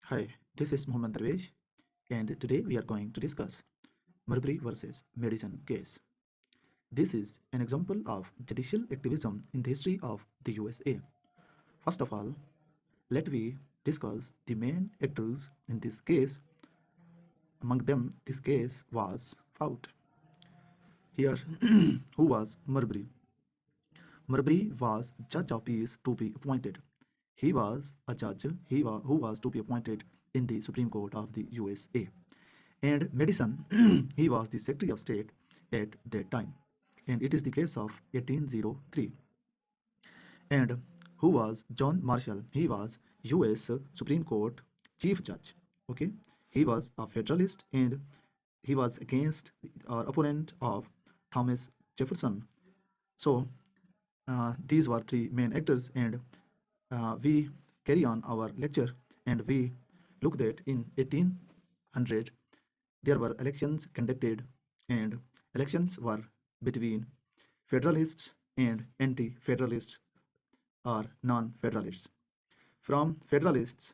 Hi, this is Mohammed Darwesh, and today we are going to discuss Marbury versus Madison case. This is an example of judicial activism in the history of the USA. First of all, let we discuss the main actors in this case. Among them, this case was fought. Here, who was Marbury? Marbury was judge of peace to be appointed. He was a judge who was to be appointed in the Supreme Court of the USA. And Madison, he was the Secretary of State at that time. And it is the case of 1803. And who was John Marshall? He was US Supreme Court Chief Judge. Okay, he was a Federalist and he was against or opponent of Thomas Jefferson. So these were three main actors, and we carry on our lecture, and we look that in 1800 there were elections conducted, and elections were between Federalists and anti-Federalists or non-Federalists. From Federalists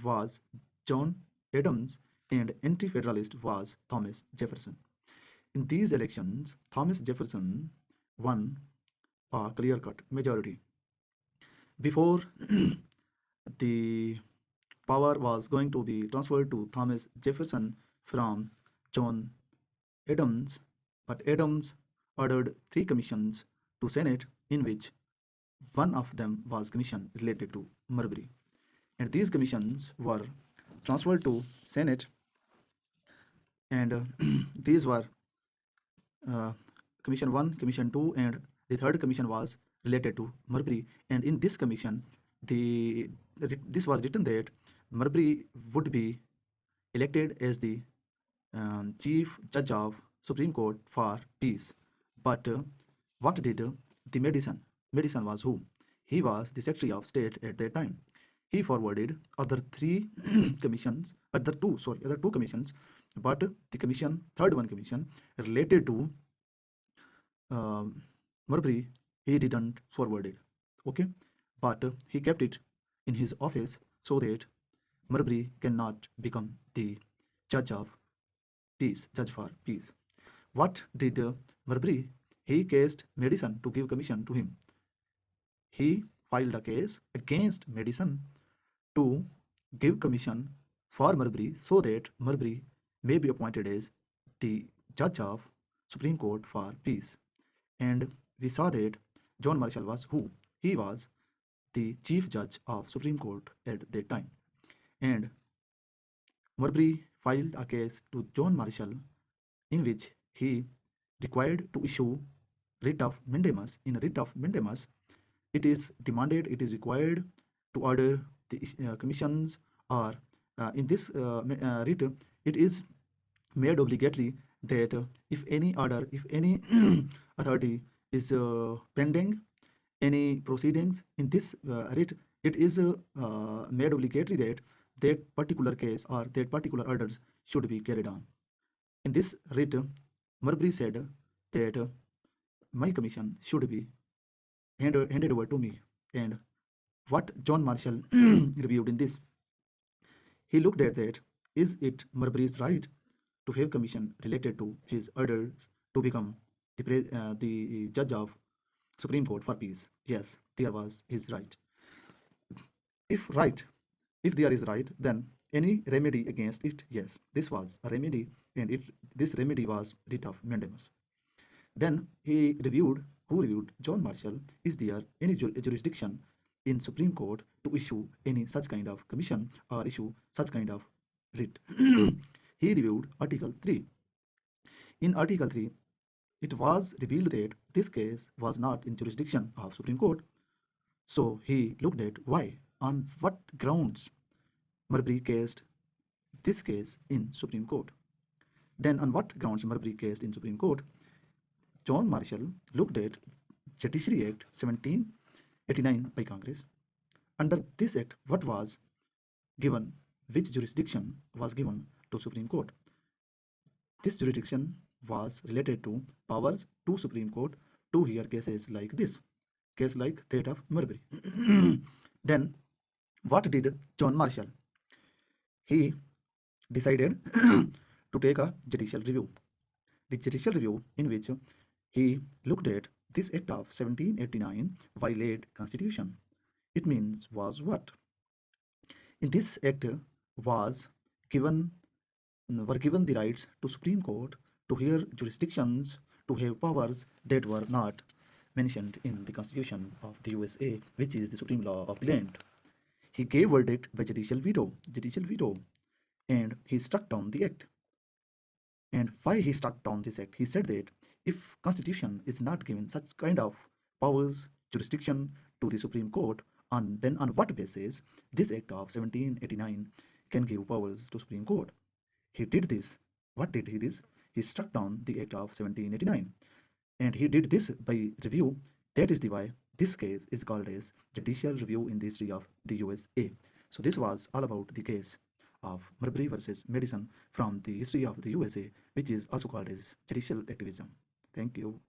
was John Adams and anti-Federalist was Thomas Jefferson. In these elections, Thomas Jefferson won a clear-cut majority. Before the power was going to be transferred to Thomas Jefferson from John Adams, but Adams ordered three commissions to Senate, in which one of them was commission related to Marbury. And these commissions were transferred to Senate, and these were uh, Commission 1, Commission 2, and the third commission was related to Marbury. And in this commission, this was written that Marbury would be elected as the Chief Judge of Supreme Court for peace. But what did the Madison? Madison was who? He was the Secretary of State at that time. He forwarded other two commissions, but the third one commission related to Marbury, he didn't forward it. Okay, but he kept it in his office so that Marbury cannot become the judge of peace, judge for peace. What did Marbury? He cased Madison to give commission to him. He filed a case against Madison to give commission for Marbury so that Marbury may be appointed as the judge of Supreme Court for peace. And we saw that John Marshall was who? He was the chief judge of Supreme Court at that time. And Marbury filed a case to John Marshall in which he required to issue writ of mandamus. In a writ of mandamus, it is required to order the commissions, or in this writ, it is made obligatory that if any authority is pending any proceedings in this writ, it is made obligatory that that particular case or that particular orders should be carried on. In this writ, Marbury said that my commission should be handed over to me. And what John Marshall reviewed in this, he looked at that, is it Marbury's right to have commission related to his orders to become the judge of Supreme Court for peace? Yes, there was his right. If there is right, then any remedy against it? Yes, this was a remedy, and this remedy was writ of mandamus. Then he reviewed, John Marshall, is there any jurisdiction in Supreme Court to issue any such kind of commission or issue such kind of writ? He reviewed Article 3. In Article 3, it was revealed that this case was not in jurisdiction of Supreme Court. So he looked at why, on what grounds Marbury cased this case in Supreme Court. Then on what grounds Marbury cased in Supreme Court? John Marshall looked at Judiciary Act 1789 by Congress. Under this act, what was given? Which jurisdiction was given to Supreme Court? This jurisdiction was related to powers to Supreme Court to hear cases like this, case like that of Marbury. Then what did John Marshall? he decided to take a judicial review. The judicial review, in which he looked at this act of 1789 violate constitution. It means was what? In this act was given were given the rights to Supreme Court to hear jurisdictions to have powers that were not mentioned in the Constitution of the USA, which is the supreme law of the land. He gave verdict by judicial veto, and he struck down the act. And why he struck down this act? He said that if Constitution is not given such kind of powers, jurisdiction to the Supreme Court, then on what basis this act of 1789 can give powers to Supreme Court? He did this. What did he this? He struck down the act of 1789, and he did this by review. That is the why this case is called as judicial review in the history of the USA. So this was all about the case of Marbury versus Madison from the history of the USA, which is also called as judicial activism. Thank you.